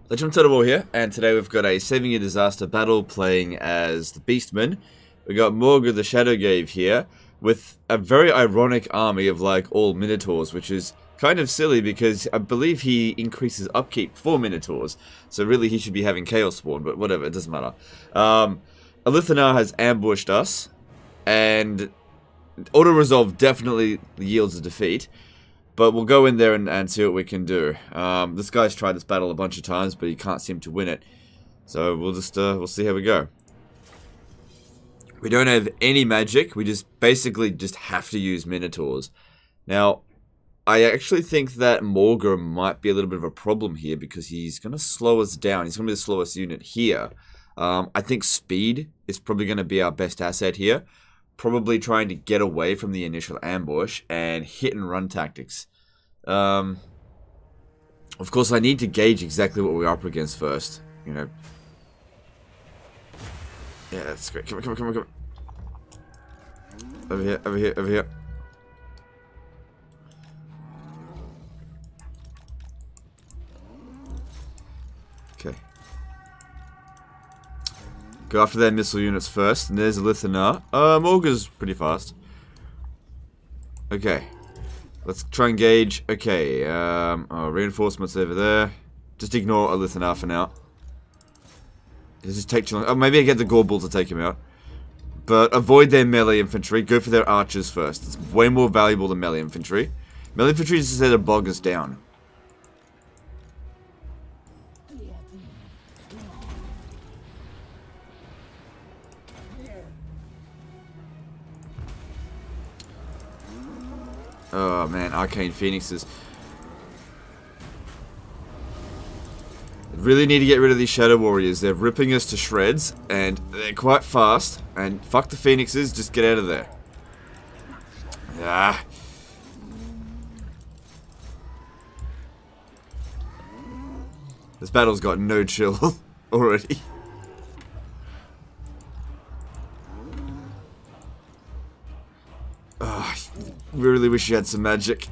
Legend of War here, and today we've got a Saving a Disaster battle playing as the Beastman. We got Morga the Shadowgave here, with a very ironic army of like all Minotaurs, which is kind of silly because I believe he increases upkeep for Minotaurs, so really he should be having Chaos Spawn, but whatever, it doesn't matter. Alithanar has ambushed us, and auto-resolve definitely yields a defeat. But we'll go in there and see what we can do. This guy's tried this battle a bunch of times, but he can't seem to win it. So we'll just we'll see how we go. We don't have any magic. We just basically have to use Minotaurs. Now, I actually think that Morga might be a little bit of a problem here because he's going to slow us down. He's going to be the slowest unit here. I think speed is probably going to be our best asset here. Probably trying to get away from the initial ambush and hit and run tactics. Of course, I need to gauge exactly what we're up against first. You know. Yeah, that's great. Come on, come on, come on, come on. Over here, over here, over here. Okay. Go after their missile units first, and there's Alithanar. Morga's pretty fast. Okay. Let's try and gauge. Okay, reinforcements over there. Just ignore Alithanar for now. It'll just take too long. Oh, maybe I get the Gorbull to take him out. But avoid their melee infantry. Go for their archers first. It's way more valuable than melee infantry. Melee infantry is just there to bog us down. Oh man, Arcane Phoenixes. Really need to get rid of these Shadow Warriors. They're ripping us to shreds, and they're quite fast. And fuck the Phoenixes, just get out of there. Ah. This battle's got no chill already. Oh, I really wish you had some magic.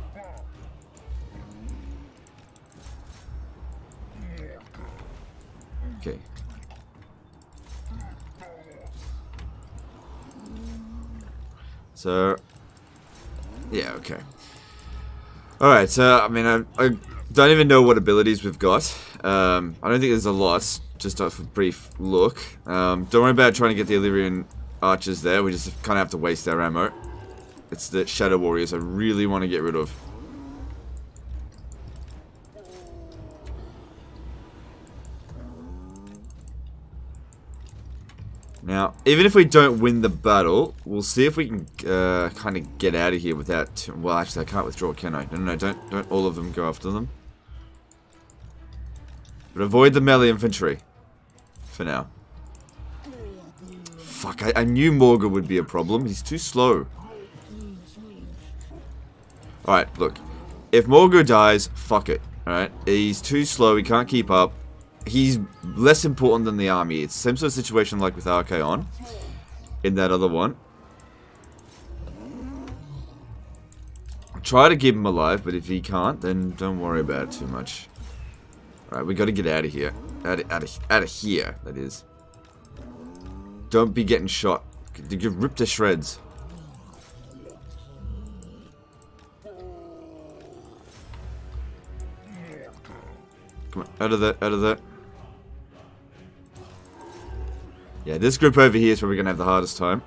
Okay. So, yeah, okay. Alright, so, I mean, I don't even know what abilities we've got. I don't think there's a lot, just off a brief look. Don't worry about trying to get the Illyrian archers there, we just kind of have to waste our ammo. It's the Shadow Warriors I really want to get rid of. Now, even if we don't win the battle, we'll see if we can kind of get out of here without... Well, actually, I can't withdraw, can I? No, don't all of them go after them. But avoid the melee infantry. For now. Fuck, I knew Morga would be a problem. He's too slow. Alright, look. If Morga dies, fuck it. Alright? He's too slow, he can't keep up. He's less important than the army. It's the same sort of situation like with Archaon. In that other one. Try to keep him alive, but if he can't, then don't worry about it too much. Alright, we gotta get out of here. Out of here, that is. Don't be getting shot. Get ripped to shreds. Come on, out of there, out of there. Yeah, this group over here is where we're going to have the hardest time.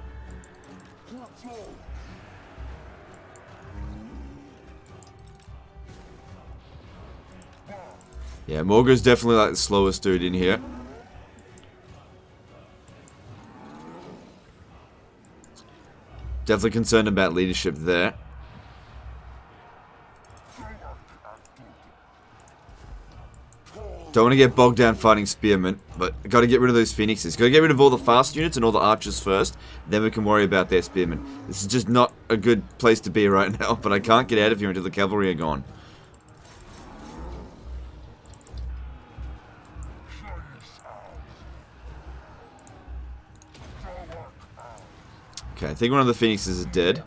Yeah, Morga's definitely like the slowest dude in here. Definitely concerned about leadership there. Don't want to get bogged down fighting spearmen, but got to get rid of those phoenixes. Got to get rid of all the fast units and all the archers first, then we can worry about their spearmen. This is just not a good place to be right now, but I can't get out of here until the cavalry are gone. Okay, I think one of the phoenixes is dead.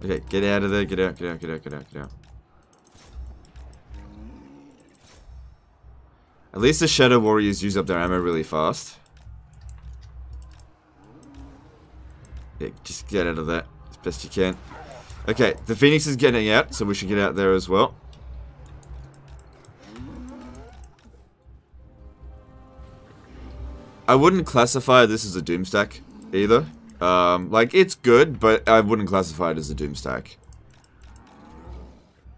Okay, get out of there, get out, get out, get out, get out, get out. At least the Shadow Warriors use up their ammo really fast. Yeah, just get out of that as best you can. Okay, the Phoenix is getting out, so we should get out there as well. I wouldn't classify this as a Doomstack either. Like, it's good, but I wouldn't classify it as a Doomstack.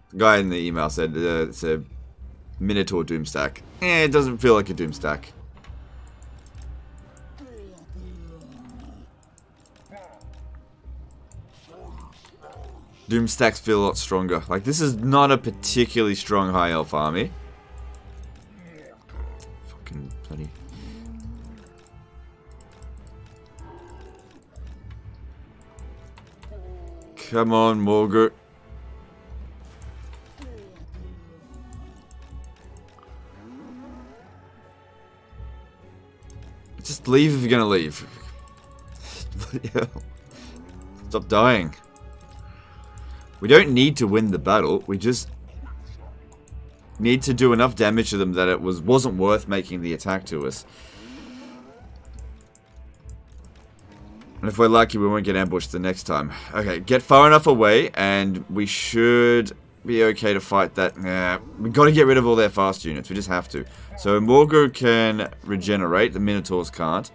The guy in the email said it's a Minotaur Doomstack. It doesn't feel like a Doomstack. Doomstacks feel a lot stronger. Like, this is not a particularly strong high elf army. Fucking bloody... Come on, Morgul. Just leave if you're gonna leave. Stop dying. We don't need to win the battle. We just need to do enough damage to them that it wasn't worth making the attack to us. And if we're lucky, we won't get ambushed the next time. Okay, get far enough away, and we should be okay to fight that. Nah, we've got to get rid of all their fast units. We just have to. So Morgul can regenerate. The Minotaurs can't.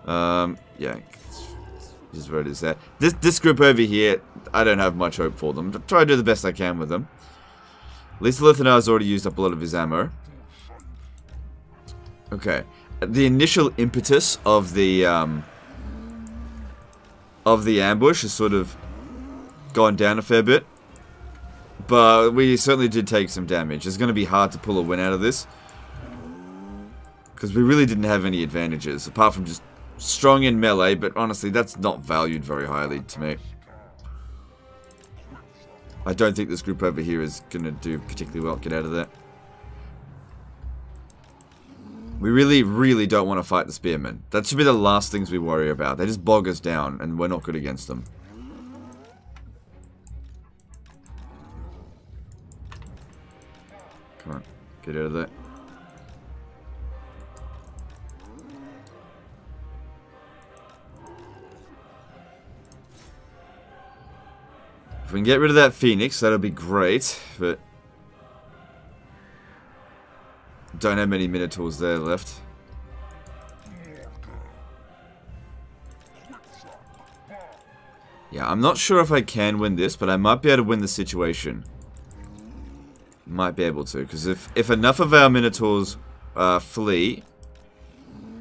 Yeah, just where it is there. This group over here, I don't have much hope for them. Try to do the best I can with them. At least Lithanar's already used up a lot of his ammo. Okay. The initial impetus of the ambush has sort of gone down a fair bit. But we certainly did take some damage. It's going to be hard to pull a win out of this. Because we really didn't have any advantages. Apart from just strong in melee. But honestly, that's not valued very highly to me. I don't think this group over here is going to do particularly well. Get out of there. We really, really don't want to fight the spearmen. That should be the last things we worry about. They just bog us down, and we're not good against them. Come on, get out of there. If we can get rid of that Phoenix, that'll be great, but... don't have many Minotaurs there left. Yeah, I'm not sure if I can win this, but I might be able to win the situation. Might be able to, because if enough of our Minotaurs flee,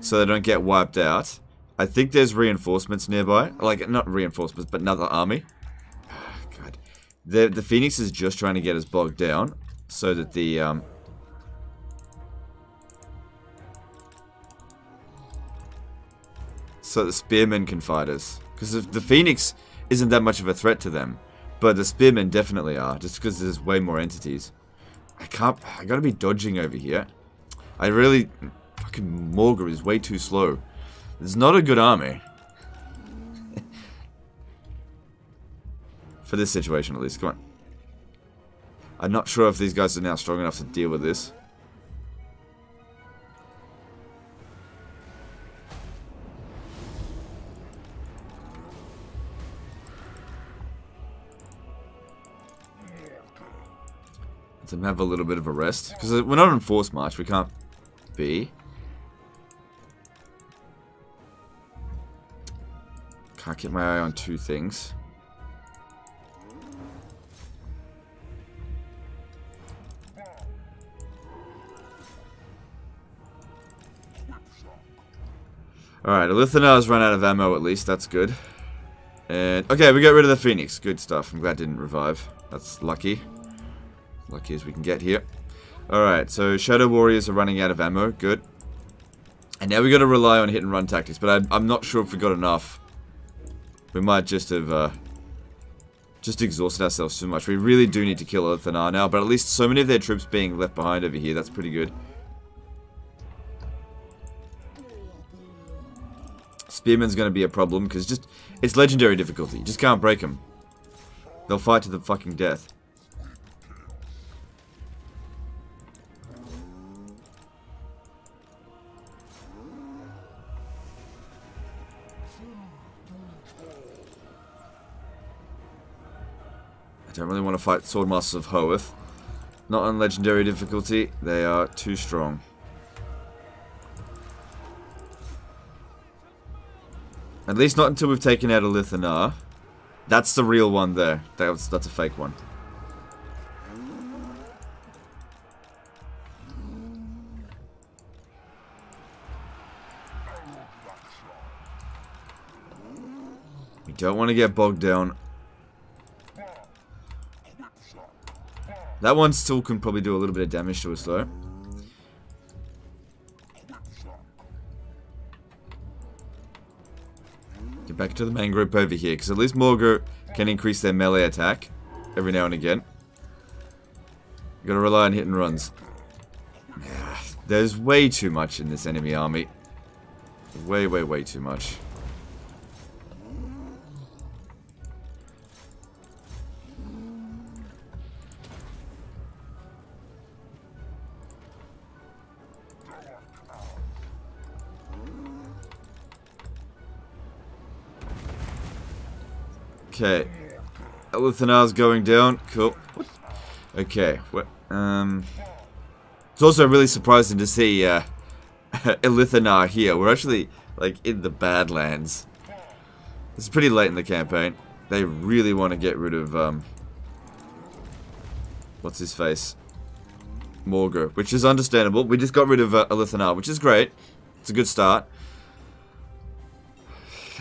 so they don't get wiped out, I think there's reinforcements nearby. Like, not reinforcements, but another army. God. The Phoenix is just trying to get us bogged down, so that the... so the spearmen can fight us. Because the Phoenix isn't that much of a threat to them. But the spearmen definitely are. Just because there's way more entities. I gotta be dodging over here. I really... fucking Morgul is way too slow. It's not a good army. For this situation at least. Come on. I'm not sure if these guys are now strong enough to deal with this. To have a little bit of a rest. Because we're not on force march. We can't be. Can't keep my eye on two things. Alright, Lithanar's run out of ammo at least. That's good. And okay, we got rid of the Phoenix. Good stuff. I'm glad it didn't revive. That's lucky. Lucky as we can get here. Alright, so Shadow Warriors are running out of ammo. Good. And now we got to rely on hit and run tactics. But I'm not sure if we got enough. We might just have just exhausted ourselves too much. We really do need to kill Lithanar now. But at least so many of their troops being left behind over here. That's pretty good. Spearman's going to be a problem. Because just it's legendary difficulty. You just can't break them. They'll fight to the fucking death. Don't really want to fight Swordmasters of Hoeth. Not on legendary difficulty. They are too strong. At least not until we've taken out a Lithanar. That's the real one there. That's a fake one. We don't want to get bogged down. That one still can probably do a little bit of damage to us though. Get back to the main group over here, because at least Morgul can increase their melee attack every now and again. You gotta rely on hit and runs. There's way too much in this enemy army. Way, way, way too much. Okay, Lithanar's going down. Cool. Okay, it's also really surprising to see Lithanar here. We're actually like in the Badlands. It's pretty late in the campaign. They really want to get rid of what's his face, Morgul, which is understandable. We just got rid of Lithanar, which is great. It's a good start.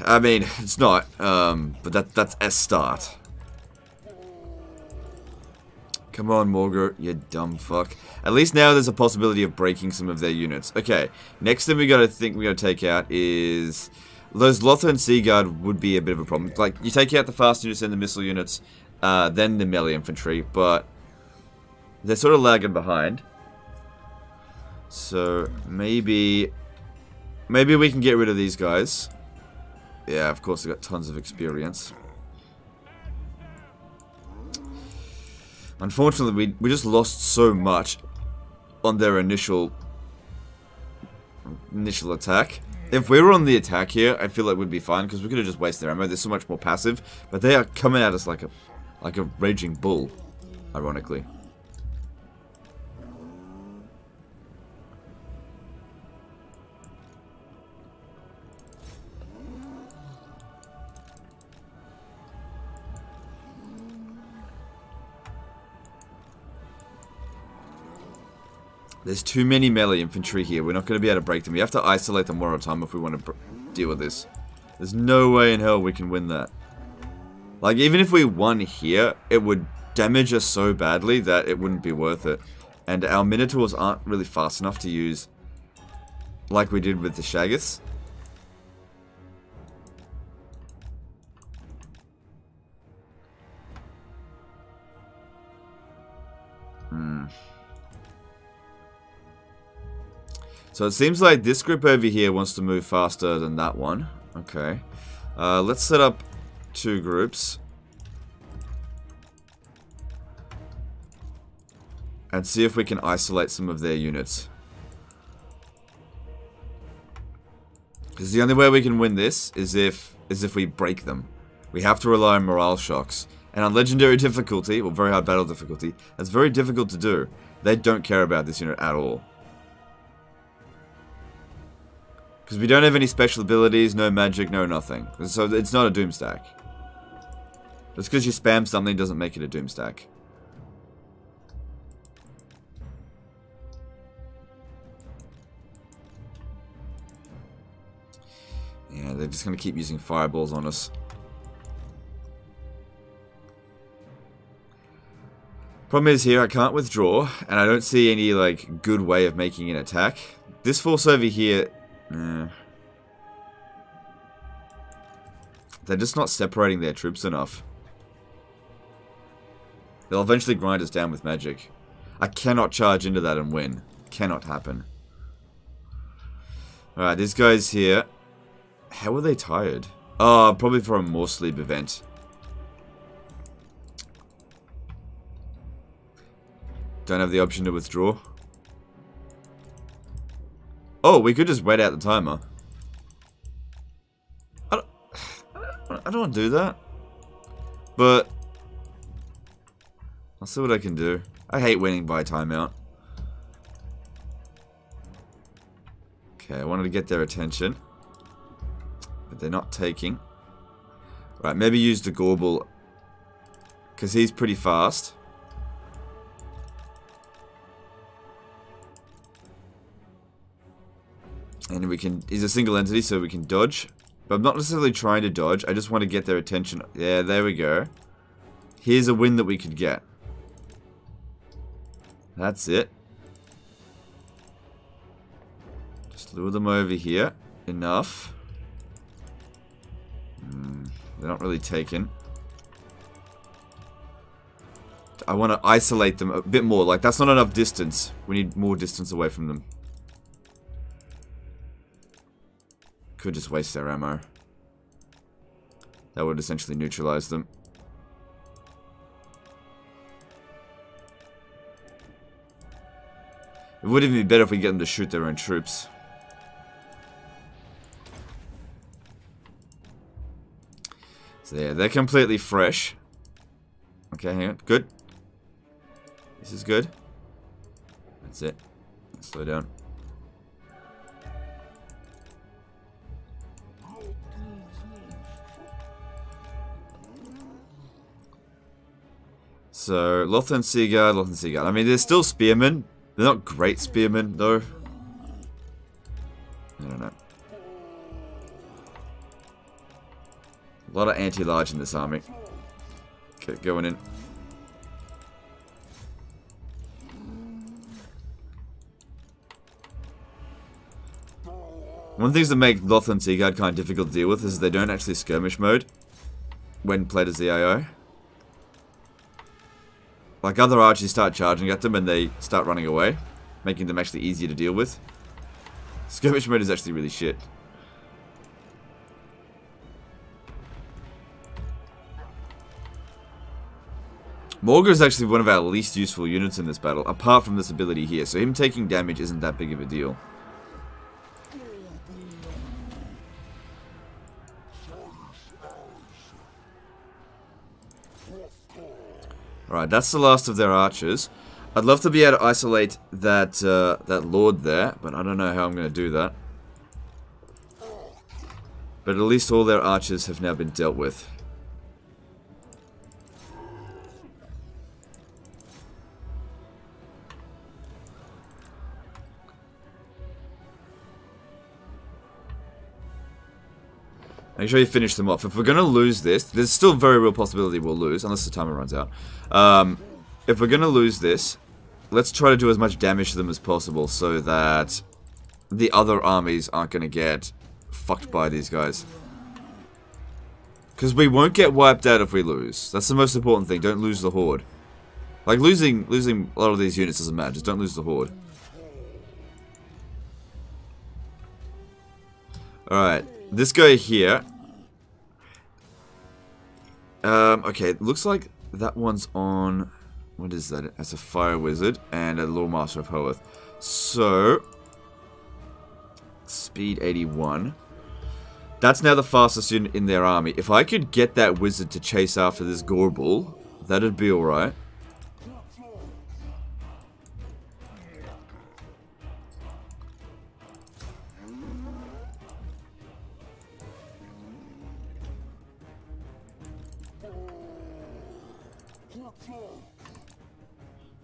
I mean, it's not, but that's a start. Come on, Morgul, you dumb fuck. At least now there's a possibility of breaking some of their units. Okay, next thing we gotta take out is... Those Lothar Sea Guard would be a bit of a problem. Like, you take out the fast units and the missile units, then the melee infantry, but... they're sort of lagging behind. So, maybe we can get rid of these guys. Yeah, of course, they've got tons of experience. Unfortunately, we just lost so much on their initial attack. If we were on the attack here, I feel like we'd be fine, because we could have just wasted their ammo. They're so much more passive, but they are coming at us like a raging bull, ironically. There's too many melee infantry here. We're not going to be able to break them. We have to isolate them one at a time if we want to deal with this. There's no way in hell we can win that. Like, even if we won here, it would damage us so badly that it wouldn't be worth it. And our Minotaurs aren't really fast enough to use like we did with the Shaggoths. So it seems like this group over here wants to move faster than that one. Okay. Let's set up 2 groups. And see if we can isolate some of their units. Because the only way we can win this is if we break them. We have to rely on morale shocks. And on legendary difficulty, or very hard battle difficulty, that's very difficult to do. They don't care about this unit at all. Because we don't have any special abilities, no magic, no nothing. So it's not a Doomstack. Just because you spam something doesn't make it a Doomstack. Yeah, they're just going to keep using fireballs on us. Problem is here, I can't withdraw, and I don't see any, like, good way of making an attack. This force over here... they're just not separating their troops enough. They'll eventually grind us down with magic. I cannot charge into that and win. Cannot happen. Alright, these guys here. How are they tired? Oh, probably from a more sleep event. Don't have the option to withdraw. Oh, we could just wait out the timer. I don't want to do that. But I'll see what I can do. I hate winning by timeout. Okay, I wanted to get their attention. But they're not taking. Right, maybe use the Gorble. Because he's pretty fast. And we can... He's a single entity, so we can dodge. But I'm not necessarily trying to dodge. I just want to get their attention. Yeah, there we go. Here's a win that we could get. That's it. Just lure them over here. Enough. They're not really taken. I want to isolate them a bit more. Like, that's not enough distance. We need more distance away from them. Could just waste their ammo. That would essentially neutralize them. It would even be better if we get them to shoot their own troops. So yeah, they're completely fresh. Okay, hang on. Good. This is good. That's it. Slow down. So, Lothar Seaguard, Lothar Seaguard. I mean, they're still spearmen. They're not great spearmen, though. I don't know. A lot of anti-large in this army. Okay, going in. One of the things that make Lothar Seaguard kind of difficult to deal with is they don't actually skirmish mode when played as the IO. Like, other archers start charging at them and they start running away, making them actually easier to deal with. Skirmish mode is actually really shit. Morgul is actually one of our least useful units in this battle, apart from this ability here, so him taking damage isn't that big of a deal. Alright, that's the last of their archers. I'd love to be able to isolate that that lord there, but I don't know how I'm going to do that. But at least all their archers have now been dealt with. Make sure you finish them off. If we're going to lose this, there's still a very real possibility we'll lose, unless the timer runs out. If we're going to lose this, let's try to do as much damage to them as possible so that the other armies aren't going to get fucked by these guys. Because we won't get wiped out if we lose. That's the most important thing. Don't lose the horde. Like, losing a lot of these units doesn't matter. Just don't lose the horde. Alright. This guy here. Okay, it looks like that one's on... What is that? That's a fire wizard and a Lord Master of Hoeth. So... Speed 81. That's now the fastest unit in their army. If I could get that wizard to chase after this Gorble, that'd be alright.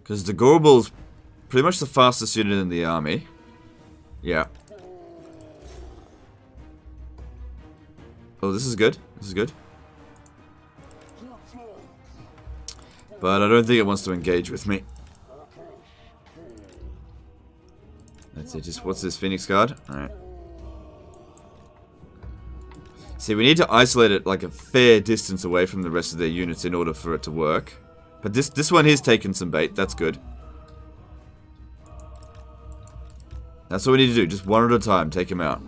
Because the Gorble's pretty much the fastest unit in the army. Yeah. Oh, this is good. This is good. But I don't think it wants to engage with me. That's it. Just, what's this, Phoenix Guard? Alright. See, we need to isolate it like a fair distance away from the rest of their units in order for it to work. But this one here's taken some bait. That's good. That's what we need to do. Just one at a time. Take him out.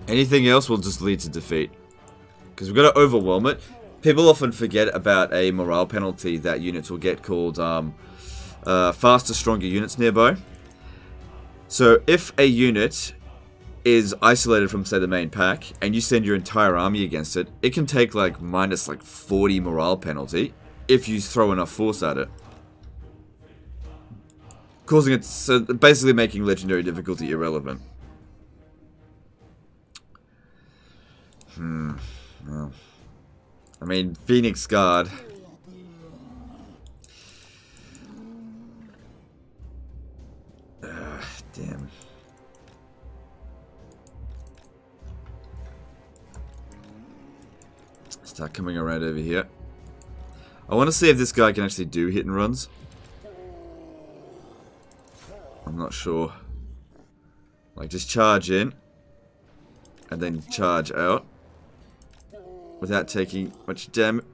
Anything else will just lead to defeat. Because we've got to overwhelm it. People often forget about a morale penalty that units will get called faster, stronger units nearby. So if a unit is isolated from, say, the main pack, and you send your entire army against it, it can take like minus like 40 morale penalty if you throw enough force at it. Causing it, so basically making legendary difficulty irrelevant. Well, I mean, Phoenix Guard. Damn. Start coming around over here. I want to see if this guy can actually do hit and runs. I'm not sure. Like, just charge in. And then charge out. Without taking much damage.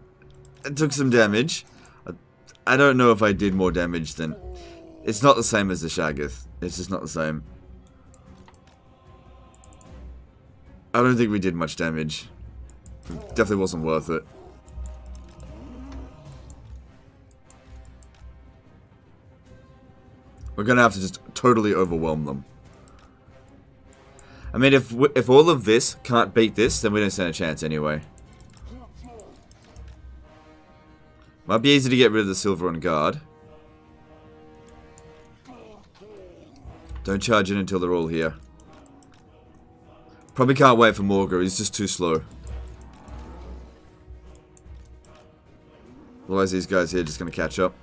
It took some damage. I don't know if I did more damage than... It's not the same as the Shaggoth. It's just not the same. I don't think we did much damage. It definitely wasn't worth it. We're gonna have to just totally overwhelm them. I mean, if all of this can't beat this, then we don't stand a chance anyway. Might be easy to get rid of the silver on guard. Don't charge in until they're all here. Probably can't wait for Morgul, he's just too slow. Otherwise these guys here are just going to catch up.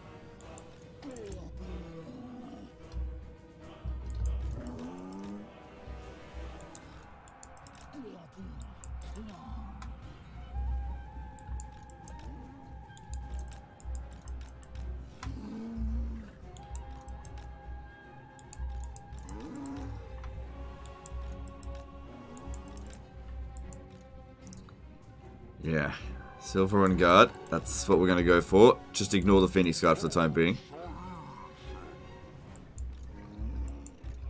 Yeah, silver on guard. That's what we're going to go for. Just ignore the Phoenix Guard for the time being.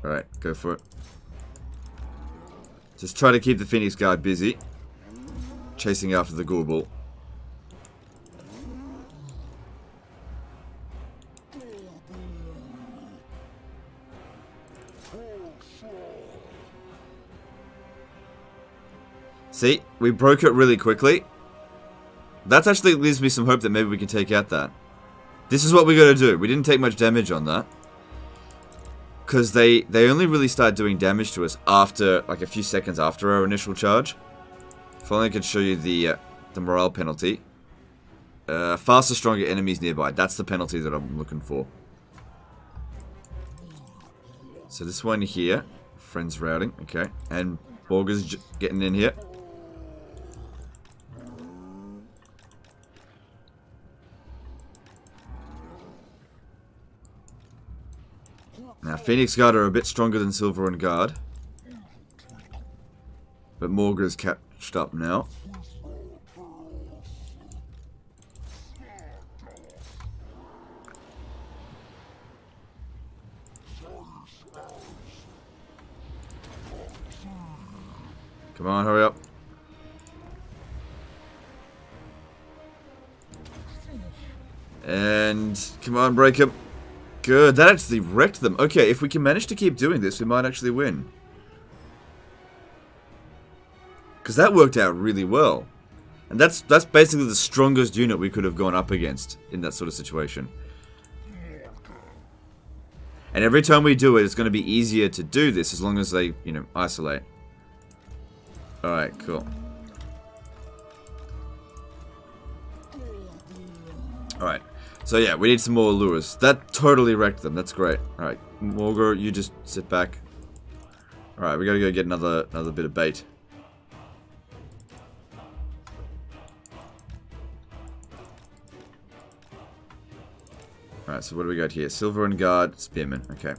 Alright, go for it. Just try to keep the Phoenix Guard busy. Chasing after the Gorbel. See, we broke it really quickly. That actually gives me some hope that maybe we can take out that. This is what we gotta do. We didn't take much damage on that. Because they only really start doing damage to us after, like a few seconds after our initial charge. If only I could show you the morale penalty. Faster, stronger enemies nearby. That's the penalty that I'm looking for. So this one here. Friends routing, okay. And Borger's getting in here. Now, Phoenix Guard are a bit stronger than Silver and Guard. But Morgul's catched up now. Come on, hurry up. And come on, break him. Good, that actually wrecked them. Okay, if we can manage to keep doing this, we might actually win. Because that worked out really well. And that's basically the strongest unit we could have gone up against in that sort of situation. And every time we do it, it's going to be easier to do this as long as they, you know, isolate. Alright, cool. Alright. So yeah, we need some more lures. That totally wrecked them. That's great. Alright, Morgul, you just sit back. Alright, we gotta go get another bit of bait. Alright, so what do we got here? Silver and Guard, Spearman. Okay.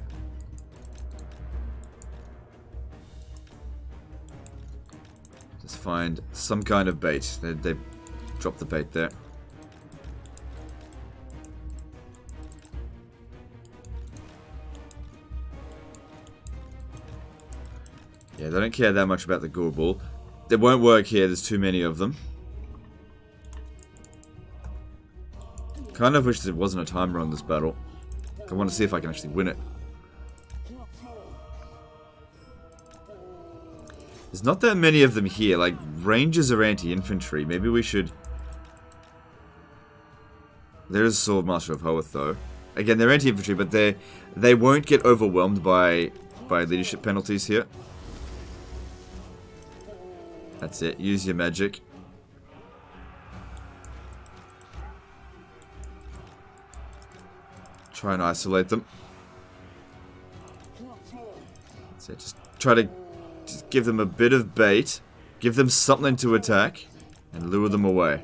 Just find some kind of bait. They dropped the bait there. Yeah, they don't care that much about the Gorbel. It won't work here, there's too many of them. Kind of wish there wasn't a timer on this battle. I want to see if I can actually win it. There's not that many of them here. Like, rangers are anti-infantry. Maybe we should... There is a Swordmaster of Hoeth, though. Again, they're anti-infantry, but they won't get overwhelmed by leadership penalties here. That's it. Use your magic. Try and isolate them. That's it. Just try to give them a bit of bait. Give them something to attack. And lure them away.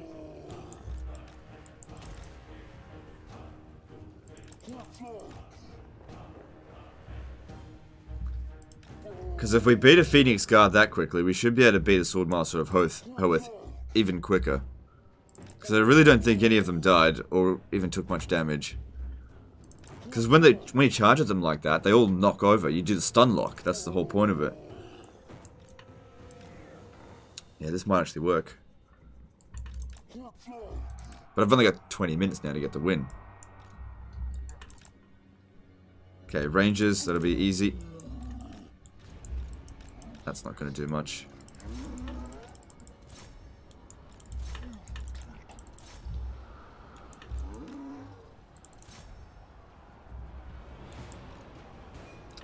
Because if we beat a Phoenix Guard that quickly, we should be able to beat a Swordmaster of Hoeth even quicker. Because I really don't think any of them died, or even took much damage. Because when you charge at them like that, they all knock over. You do the stun lock. That's the whole point of it. Yeah, this might actually work. But I've only got 20 minutes now to get the win. Okay, Rangers, that'll be easy. That's not going to do much.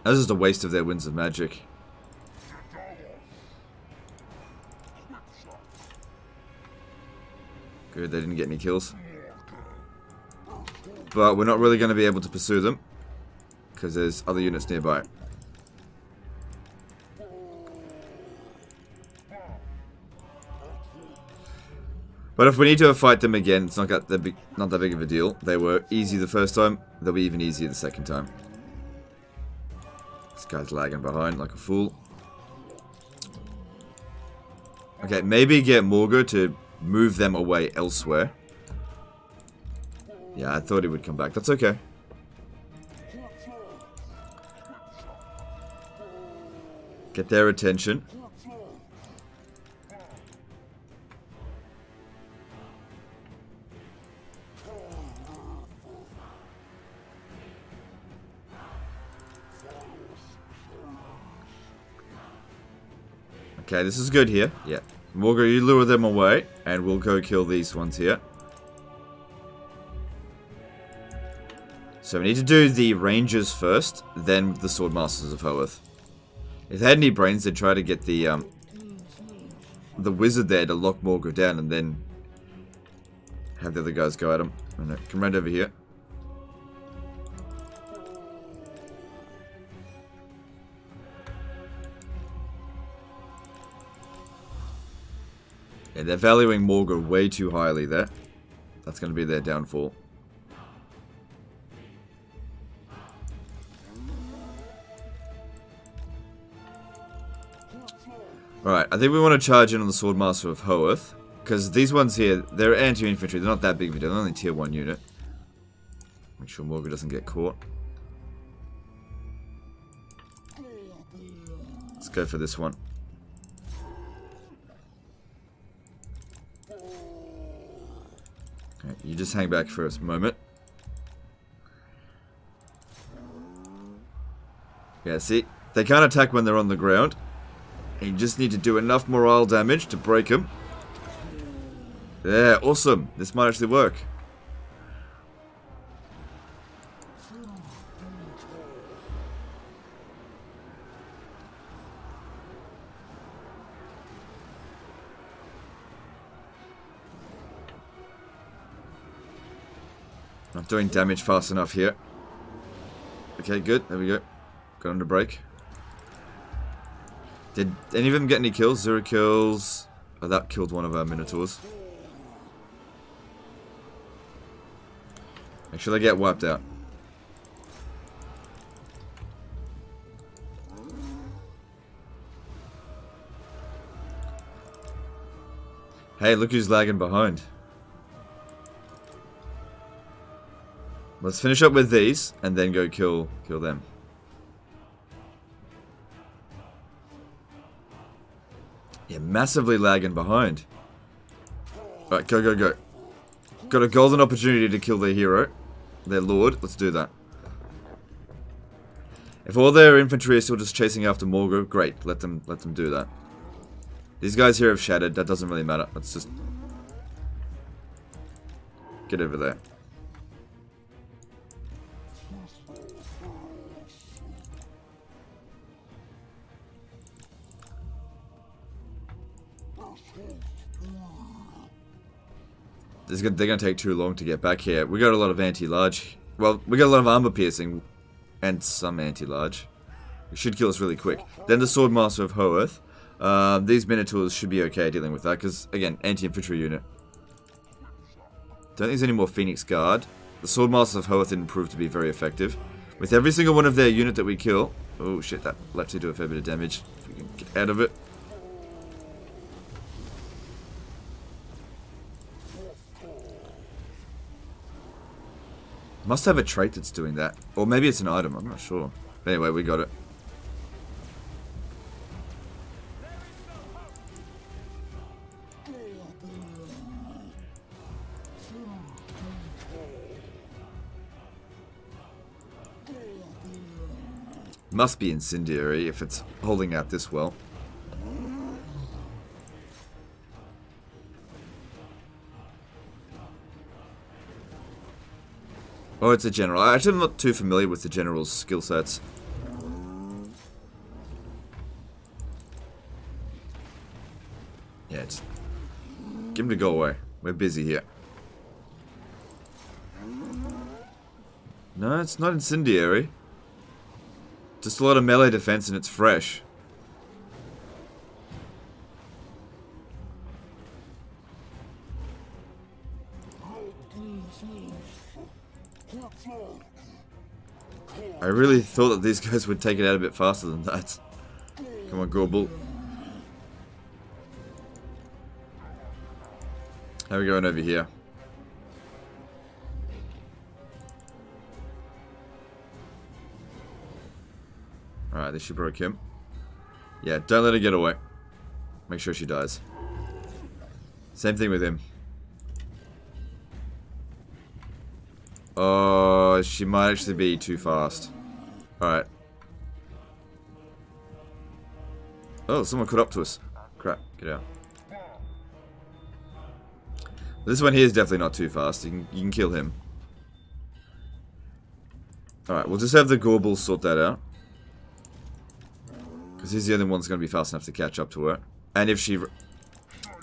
That was just a waste of their winds of magic. Good, they didn't get any kills. But we're not really going to be able to pursue them, because there's other units nearby. But if we need to fight them again, it's not that big of a deal. They were easy the first time, they'll be even easier the second time. This guy's lagging behind like a fool. Okay, maybe get Morgo to move them away elsewhere. Yeah, I thought he would come back. That's okay. Get their attention. Okay, this is good here. Yeah. Morgo, you lure them away, and we'll go kill these ones here. So we need to do the Rangers first, then the Swordmasters of Hoeth. If they had any brains, they'd try to get the Wizard there to lock Morgo down, and then have the other guys go at him. Oh, no. Come right over here. Yeah, they're valuing Morgo way too highly there. That's going to be their downfall. Alright, I think we want to charge in on the Swordmaster of Hoeth. Because these ones here, they're anti-infantry. They're not that big of a deal. They're only tier 1 unit. Make sure Morgo doesn't get caught. Let's go for this one. Okay, you just hang back for a moment. Yeah, see? They can't attack when they're on the ground. You just need to do enough morale damage to break them. Yeah, awesome. This might actually work. Not doing damage fast enough here. Okay, good. There we go. Got him to break. Did any of them get any kills? 0 kills. Oh, that killed one of our Minotaurs. Make sure they get wiped out. Hey, look who's lagging behind. Let's finish up with these, and then go kill them. Yeah, massively lagging behind. Alright, go, go, go. Got a golden opportunity to kill their hero. Their lord. Let's do that. If all their infantry is still just chasing after Morgo, great. Let them do that. These guys here have shattered. That doesn't really matter. Let's just get over there. They're going to take too long to get back here. We got a lot of anti-large. Well, we got a lot of armor piercing and some anti-large. It should kill us really quick. Then the Swordmaster of Hoeth. These Minotaurs should be okay dealing with that, because, again, anti-infantry unit. Don't think there's any more Phoenix Guard. The Swordmaster of Hoeth didn't prove to be very effective. With every single one of their unit that we kill... Oh, shit, that will actually do a fair bit of damage. If we can get out of it. Must have a trait that's doing that. Or maybe it's an item, I'm not sure. But anyway, we got it. Must be incendiary if it's holding out this well. Oh, it's a general. Actually, I'm not too familiar with the general's skill sets. Yeah, it's... Give him to go away. We're busy here. No, it's not incendiary. Just a lot of melee defense and it's fresh. I really thought that these guys would take it out a bit faster than that. Come on, Gorble. How are we going over here? Alright, this should broke him. Yeah, don't let her get away. Make sure she dies. Same thing with him. Oh, she might actually be too fast. Alright. Oh, someone caught up to us. Crap, get out. This one here is definitely not too fast. You can kill him. Alright, we'll just have the Gorble sort that out. Because he's the only one that's going to be fast enough to catch up to her. And if she...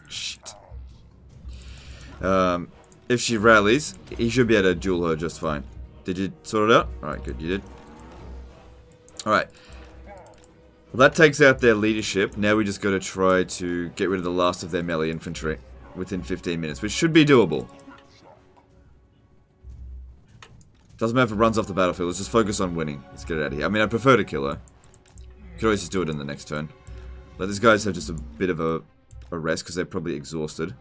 Shit. If she rallies, he should be able to duel her just fine. Did you sort it out? Alright, good, you did. Alright. Well, that takes out their leadership. Now we just got to try to get rid of the last of their melee infantry within 15 minutes, which should be doable. Doesn't matter if it runs off the battlefield, let's just focus on winning. Let's get it out of here. I mean, I prefer to kill her. You could always just do it in the next turn. Let these guys have just a bit of a rest, because they're probably exhausted.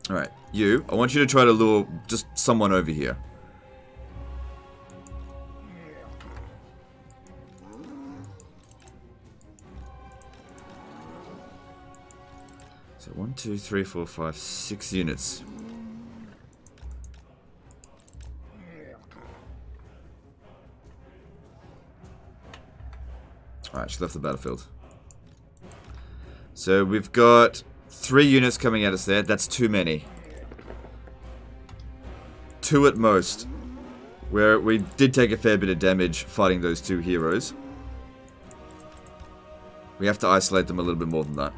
Alright, you. I want you to try to lure just someone over here. So 1, 2, 3, 4, 5, 6 units. Alright, she left the battlefield. So we've got 3 units coming at us there. That's too many. 2 at most. Where we did take a fair bit of damage fighting those 2 heroes. We have to isolate them a little bit more than that.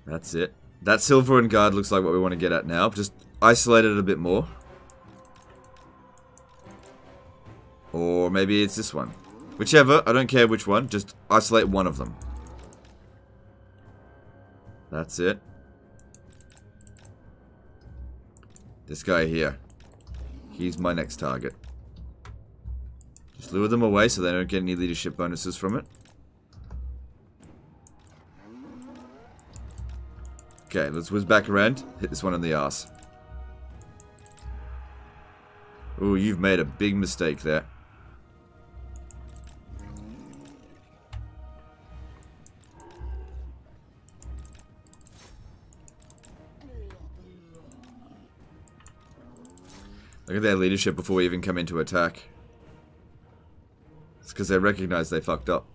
That's it. That silver and guard looks like what we want to get at now. Just isolate it a bit more. Or maybe it's this one. Whichever, I don't care which one. Just isolate one of them. That's it. This guy here. He's my next target. Just lure them away so they don't get any leadership bonuses from it. Okay, let's whiz back around. Hit this one in the arse. Ooh, you've made a big mistake there. Look at their leadership before we even come into attack. It's because they recognize they fucked up.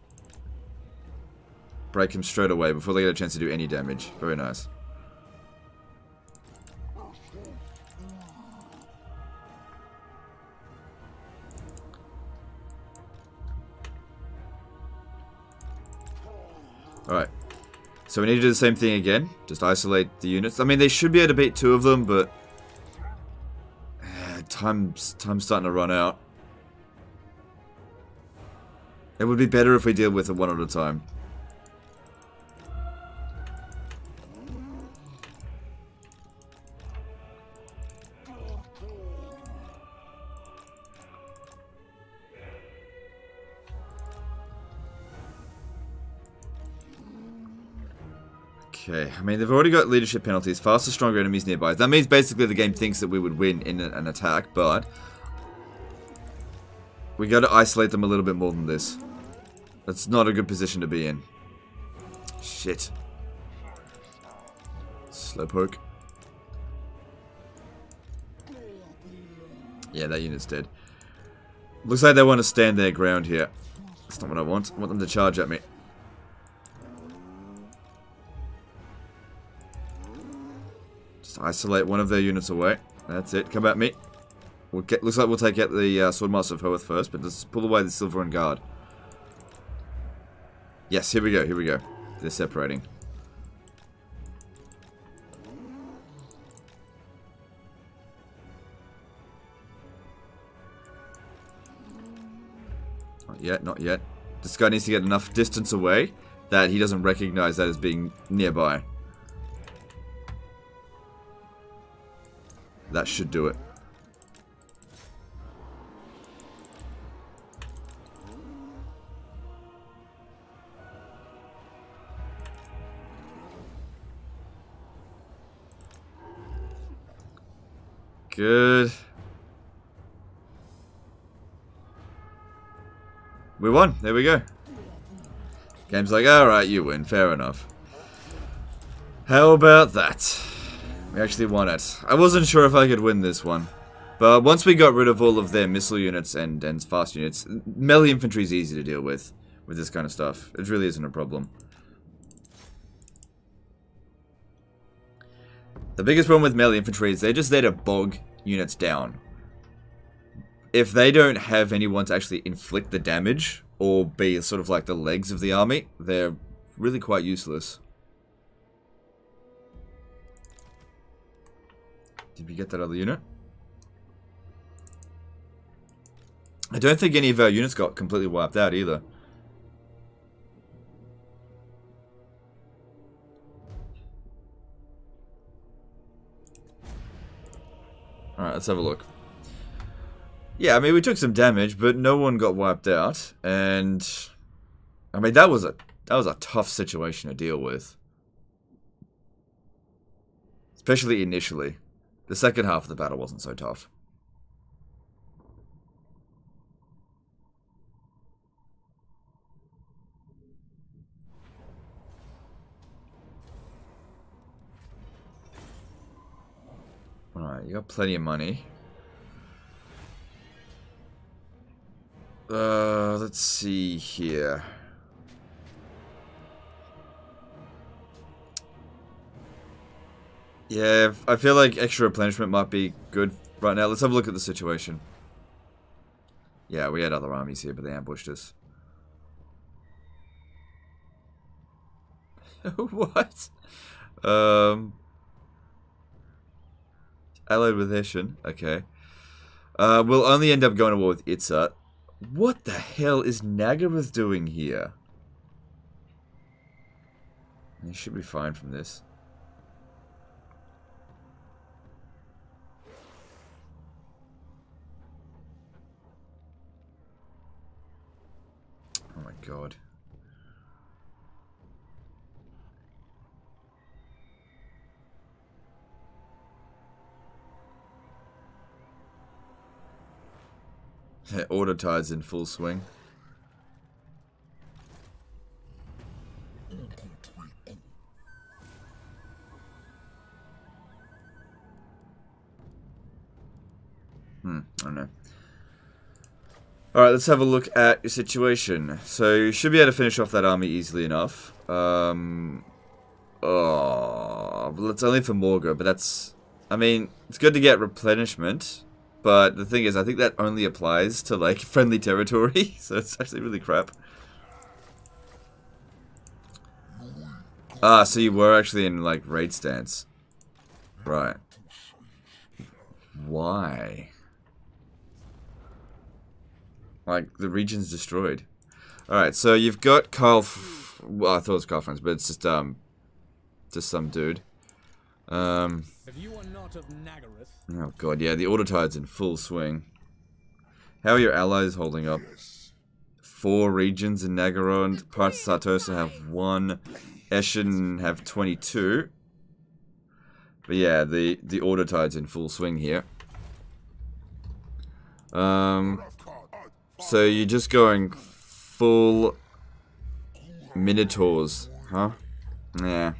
Break him straight away before they get a chance to do any damage. Very nice. Alright. So we need to do the same thing again. Just isolate the units. I mean, they should be able to beat 2 of them, but... time's starting to run out. It would be better if we deal with it one at a time. Okay, I mean, they've already got leadership penalties, faster, stronger enemies nearby. That means basically the game thinks that we would win in an attack, but... we gotta isolate them a little bit more than this. That's not a good position to be in. Shit. Slowpoke. Yeah, that unit's dead. Looks like they want to stand their ground here. That's not what I want. I want them to charge at me. Just isolate one of their units away. That's it. Come at me. Looks like we'll take out the Swordmaster of Hoeth first, but let's pull away the Silver and Guard. Yes, here we go, here we go. They're separating. Not yet, not yet. This guy needs to get enough distance away that he doesn't recognize that as being nearby. That should do it. Good. We won. There we go. Game's like, alright, you win. Fair enough. How about that? We actually won it. I wasn't sure if I could win this one. But once we got rid of all of their missile units and fast units, melee infantry is easy to deal with this kind of stuff. It really isn't a problem. The biggest problem with melee infantry is they're just there to bog units down. If they don't have anyone to actually inflict the damage, or be sort of like the legs of the army, they're really quite useless. Did we get that other unit? I don't think any of our units got completely wiped out either. Alright, let's have a look. Yeah, I mean, we took some damage, but no one got wiped out, and... I mean, that was a tough situation to deal with. Especially initially. The second half of the battle wasn't so tough. Alright, you got plenty of money. Let's see here. Yeah, I feel like extra replenishment might be good right now. Let's have a look at the situation. Yeah, we had other armies here, but they ambushed us. What? Allied with Hessian. Okay. We'll only end up going to war with Itzat. What the hell is Nagarath doing here? He should be fine from this. Oh my god. Order tides in full swing. I don't know. Alright, let's have a look at your situation. So, you should be able to finish off that army easily enough. Oh, well, it's only for Morga, but that's... I mean, it's good to get replenishment, but the thing is, I think that only applies to, like, friendly territory, so it's actually really crap. Ah, so you were actually in, like, raid stance. Right. Why? Like, the region's destroyed. Alright, so you've got Carl... well, I thought it was Carl Franz, but it's just some dude. If you are not of Nagaroth... Oh god, yeah, the Autotide's in full swing. How are your allies holding up? 4 regions in Nagaroth. Parts of Sartosa have 1. Eschen have 22. But yeah, the Autotide's in full swing here. So you're just going full Minotaurs, huh? Yeah.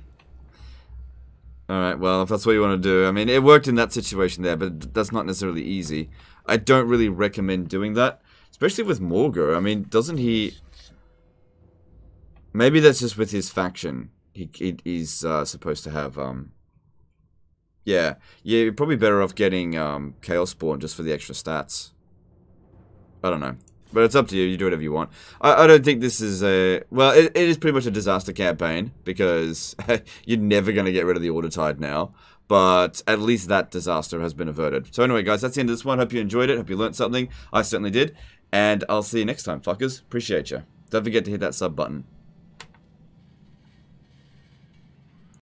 Alright, well, if that's what you want to do. I mean, it worked in that situation there, but that's not necessarily easy. I don't really recommend doing that. Especially with Morga. I mean, doesn't he... Maybe that's just with his faction. He's supposed to have, Yeah, you're probably better off getting Chaos Spawn just for the extra stats. I don't know. But it's up to you. You do whatever you want. I don't think this is a... Well, it is pretty much a disaster campaign, because you're never going to get rid of the Autotide now. But at least that disaster has been averted. So anyway, guys, that's the end of this one. Hope you enjoyed it. Hope you learned something. I certainly did. And I'll see you next time, fuckers. Appreciate you. Don't forget to hit that sub button.